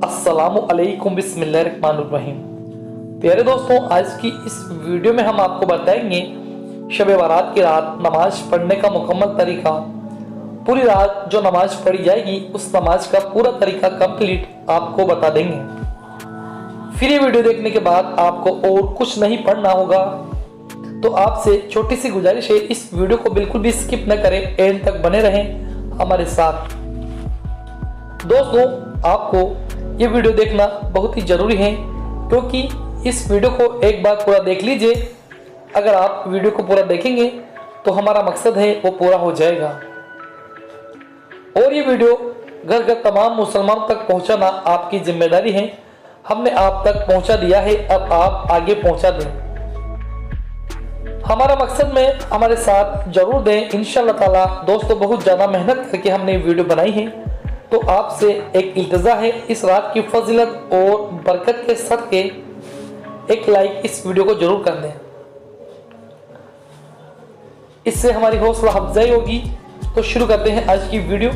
अस्सलामु अलैकुम बिस्मिल्लाहिर्रहमानिर्रहीम। प्यारे दोस्तों, आज की इस वीडियो में हम आपको बताएंगे शब बारात की रात नमाज पढ़ने का मुकम्मल तरीका। पूरी रात जो नमाज पढ़ी जाएगी उस नमाज का पूरा तरीका कंप्लीट आपको बता देंगे। फिर ये वीडियो देखने के बाद आपको और कुछ नहीं पढ़ना होगा। तो आपसे छोटी सी गुजारिश है, इस वीडियो को बिल्कुल भी स्किप न करें, एंड तक बने रहें हमारे साथ। दोस्तों, आपको ये वीडियो देखना बहुत ही जरूरी है, क्योंकि इस वीडियो को एक बार पूरा देख लीजिए। अगर आप वीडियो को पूरा देखेंगे तो हमारा मकसद है वो पूरा हो जाएगा। और ये वीडियो घर घर तमाम मुसलमानों तक पहुंचाना आपकी जिम्मेदारी है। हमने आप तक पहुंचा दिया है, अब आप आगे पहुंचा दें। हमारा मकसद में हमारे साथ जरूर दें इंशाअल्लाह ताला। दोस्तों, बहुत ज़्यादा मेहनत करके हमने वीडियो बनाई है, तो आपसे एक इल्तिजा है, इस रात की फजीलत और बरकत के सदके एक लाइक इस वीडियो को जरूर कर दें। इससे हमारी हौसला अफजाई होगी। तो शुरू करते हैं आज की वीडियो।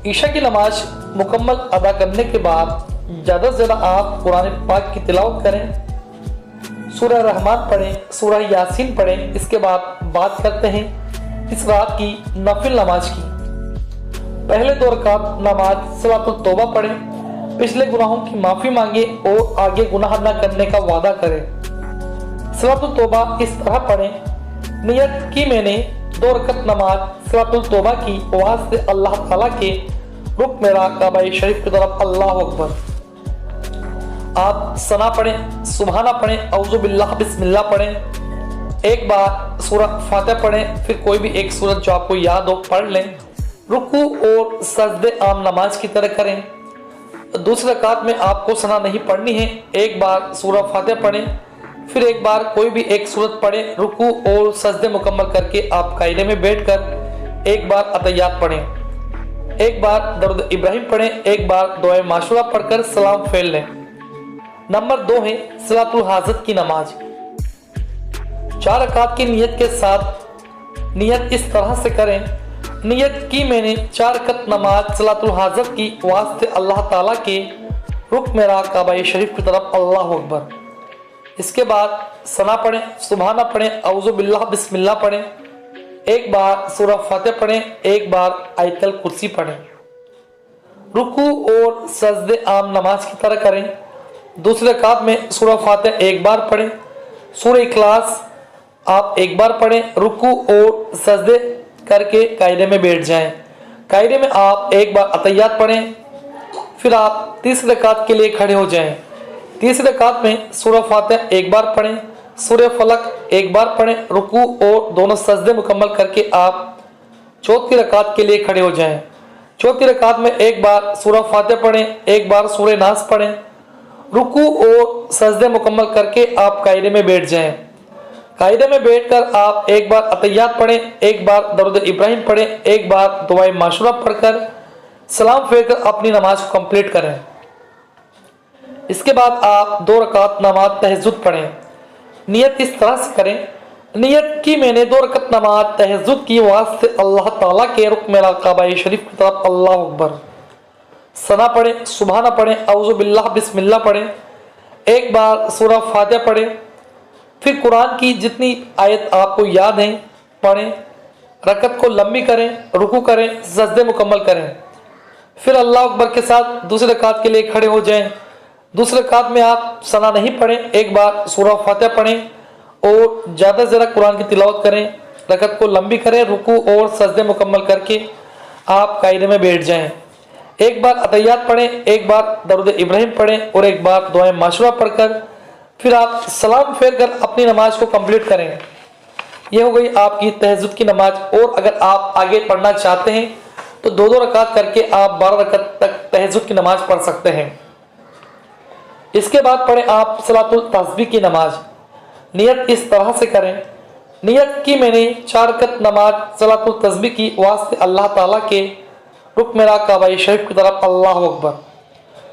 ईशा की नमाज मुकम्मल अदा करने के बाद ज़्यादा से ज़्यादा आप कुरान पाक की तिलावत करें, सूरह रहमान पढ़ें, सूरह यासीन पढ़ें। इसके बाद बात करते हैं इस रात की नफिल नमाज की। पहले 2 रकात नमाज सलातुल तौबा पढ़ें, पिछले गुनाहों की माफ़ी मांगे और आगे गुनाह न करने का वादा करें। सलातुल तौबा इस तरह पढ़ें, नियत की मैंने 2 रकात नमाज सलातुल तौबा की, वास्ते अल्लाह ताला के रुक मेरा काबा शरीफ की तरफ, अल्लाह अकबर। आप सना पढ़ें, सुबहाना पढ़ें, औज़ु बिल्लाह बिस्मिल्लाह पढ़ें। एक बार सूरह फातिहा पढ़ें, फिर कोई भी एक सूरत जो आपको याद हो पढ़ लें। रुकू और सजदे आम नमाज की तरह करें। दूसरे रकात में आपको सना नहीं पढ़नी है। एक बार सूरह फातिहा पढ़ें, फिर एक बार कोई भी एक सूरत पढ़ें। रुकू और सजदे मुकम्मल करके आप कायदे में बैठकर एक बार अतहियात पढ़ें, एक बार दरूद इब्राहिम पढ़ें, एक बार दुआ माशूरा पढ़कर सलाम फेर लें। नंबर 2 है सलातुल हाजत की नमाज। 4 रकात की नियत के साथ नियत इस तरह से करें, नियत की मैंने 4 रकात नमाज सलातुल हाजत की, वास्ते अल्लाह ताला के रुक मेरा काबा शरीफ की तरफ, अल्लाह अकबर। इसके बाद सना पढ़ें, सुबहाना पढ़ें, औज़ु बिल्लाह बिस्मिल्लाह पढ़ें। एक बार सूरह फातिहा पढ़ें, एक बार आयतल कुर्सी पढ़ें। रुकू और सजदे आम नमाज की तरह करें। दूसरे रकात में सूरह फातिहा एक बार पढ़ें, सूरह इखलास आप एक बार पढ़ें। रुकू और सजदे करके कायदे में बैठ जाएं। कायदे में आप एक बार अतहियात पढ़ें, फिर आप तीसरे रकात के लिए खड़े हो जाएं। तीसरे रकात में सूरह फातिहा एक बार पढ़ें, सूरह फलक एक बार पढ़ें। रुकू और दोनों सजदे मुकम्मल करके आप चौथी रकात के लिए खड़े हो जाएं। चौथी रकात में एक बार सूरह फातिहा पढ़ें, एक बार सूरह नास पढ़ें। रुकू और सजदे मुकम्मल करके आप कायदे में बैठ जाएं। कायदे में बैठकर आप एक बार अतहियात पढ़ें, एक बार दरूद इब्राहिम पढ़ें, एक बार दुआ माशूरा पढ़कर सलाम फेरकर अपनी नमाज को कंप्लीट करें। इसके बाद आप 2 रकात नमाज तहज्जुद पढ़ें। नियत इस तरह से करें, नियत की मैंने 2 रकात नमाज तहज्जुद की, वास्ते अल्लाह ताला के रुक मेरा काबा शरीफ की तरफ, अल्लाह अकबर। सना पढ़ें, सुबहाना पढ़ें, औज़ु बिल्लाह बिस्मिल्लाह पढ़ें। एक बार सूरह फातिहा पढ़ें, फिर कुरान की जितनी आयत आपको याद हैं पढ़ें। रकत को लंबी करें, रुकू करें, सजदे मुकम्मल करें, फिर अल्लाह अकबर के साथ दूसरे रकात के लिए खड़े हो जाएं। दूसरे रकात में आप सना नहीं पढ़ें, एक बार सूरह फातिहा पढ़ें और ज़्यादा से ज़्यादा कुरान की तिलावत करें। रकत को लंबी करें, रुकू और सजदे मुकम्मल करके आप कायदे में बैठ जाएं। एक बार अतहियात पढ़ें, एक बार दरूद इब्राहिम पढ़ें और एक बार दुआ माशूरा पढ़कर फिर आप सलाम फेर कर अपनी नमाज को कंप्लीट करें। यह हो गई आपकी तहज्जुद की नमाज। और अगर आप आगे पढ़ना चाहते हैं तो 2-2 रकात करके आप 12 रकात तक तहज्जुद की नमाज पढ़ सकते हैं। इसके बाद पढ़ें आप सलातुल तस्बीह की नमाज। नियत इस तरह से करें, नियत की मैंने 4 रकात नमाज सलातुल तस्बीह की, वास्ते अल्लाह ताला के रुक मेरा काबा शरीफ की तरफ, अल्लाह अकबर।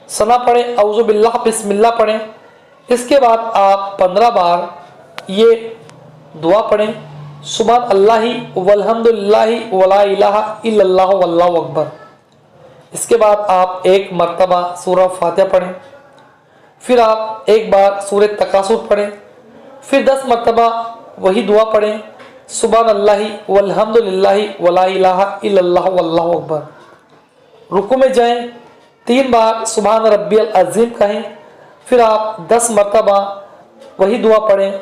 सना पढ़ें, औज़ु बिल्लाह बिस्मिल्लाह पढ़ें। इसके बाद आप 15 बार ये दुआ पढ़ें, सुबहान अल्लाहि वल्हम्दुलिल्लाहि वला इलाहा इल्लल्लाहु वल्लाहु अकबर। इसके बाद आप एक मर्तबा सूरह फातिहा पढ़ें, फिर आप एक बार सूरह तकासुर पढ़ें, फिर 10 मर्तबा वही दुआ पढ़ें, सुभान अल्लाहि वल्हम्दुलिल्लाहि वला इलाहा इल्लल्लाह वल्लाहु अकबर। रुकू में जाएं, 3 बार सुभान रब्बियल अज़ीम कहें, फिर आप 10 मर्तबा वही दुआ पढ़ें,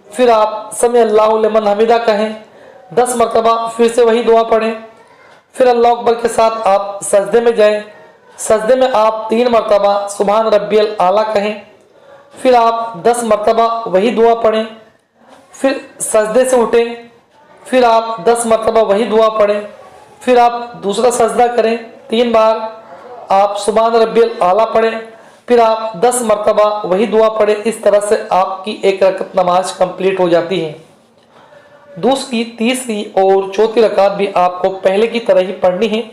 फिर आप समी अल्लाहु लिमन हमिदा कहें, 10 मर्तबा फिर से वही दुआ पढ़ें, फिर अल्लाह अकबर के साथ आप सजदे में जाएं, सजदे में आप 3 मर्तबा सुभान रब्बियल आला कहें, फिर आप 10 मर्तबा वही दुआ पढ़ें, फिर सजदे से उठें, फिर आप 10 मर्तबा वही दुआ पढ़ें, फिर आप दूसरा सजदा करें, 3 बार आप सुभान रब्बियल आला पढ़ें, फिर आप 10 मर्तबा वही दुआ पढ़ें। इस तरह से आपकी एक रकत नमाज कंप्लीट हो जाती है। दूसरी, तीसरी और चौथी रकात भी आपको पहले की तरह ही पढ़नी है।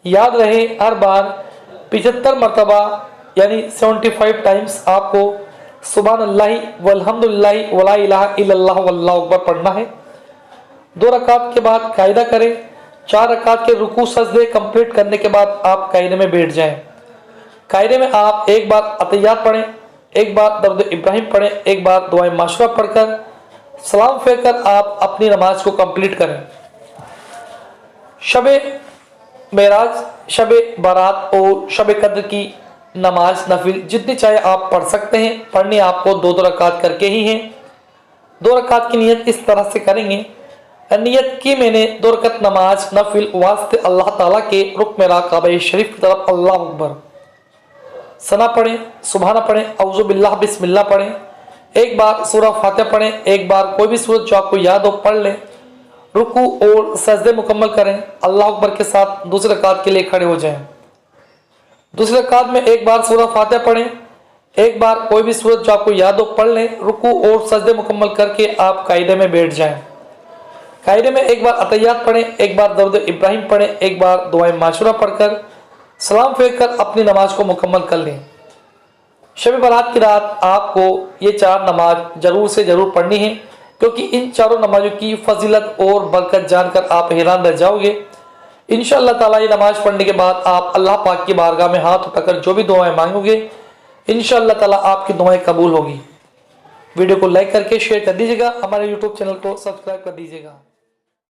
याद रहे, हर बार 75 मर्तबा यानी 75 टाइम्स आपको सुभान अल्लाहि वल्हम्दुलिल्लाहि वला इलाहा इल्लल्लाह वल्लाहु अकबर पढ़ना है। 2 रकात के बाद कायदा करें। 4 रकात के रुकू सजदे कंप्लीट करने के बाद आप कायदे में बैठ जाएं। कायदे में आप एक बार अतहियात पढ़ें, एक बार दरूद इब्राहिम पढ़ें, एक बार दुआए माशूरा पढ़कर सलाम फेरकर आप अपनी नमाज को कंप्लीट करें। शबे मेराज, शबे बारात और शबे कद्र की नमाज नफिल जितनी चाहे आप पढ़ सकते हैं। पढ़नी आपको 2-2 रकात करके ही हैं। 2 रकात की नियत इस तरह से करेंगे। नियत की मैंने 2 रकात नमाज नफिल वास्ते अल्लाह ताला के रुक मेरा काबा शरीफ की तरफ, अल्लाह अकबर। सना पढ़ें, सुबहाना पढ़ें, औज़ु बिल्लाह बिस्मिल्लाह पढ़ें, एक बार सूरह फातिहा पढ़ें, एक बार कोई भी सूरत जो आपको याद हो पढ़ लें। रुकू और सजदे मुकम्मल करें। अल्लाह अकबर के साथ दूसरे रकात के लिए खड़े हो जाएं। दूसरे रकात में एक बार सूरह फातिहा पढ़ें, एक बार कोई भी सूरत जो आपको याद हो पढ़ लें। रुकू और सजदे मुकम्मल करके आप कायदे में बैठ जाएं। कायदे में एक बार अतहियात पढ़ें, एक बार दरूद इब्राहिम पढ़ें, एक बार दुआए माशूरा पढ़कर सलाम फेंक कर अपनी नमाज को मुकम्मल कर लें। शब बारात की रात आपको ये 4 नमाज जरूर से जरूर पढ़नी है, क्योंकि इन चारों नमाजों की फजीलत और बरकत जानकर आप हैरान रह जाओगे। इंशाअल्लाह ताला ये नमाज पढ़ने के बाद आप अल्लाह पाक की बारगाह में हाथ उठाकर जो भी दुआएं मांगोगे, इंशाअल्लाह ताला आपकी दुआएं कबूल होगी। वीडियो को लाइक करके शेयर कर दीजिएगा, हमारे यूट्यूब चैनल को सब्सक्राइब कर दीजिएगा।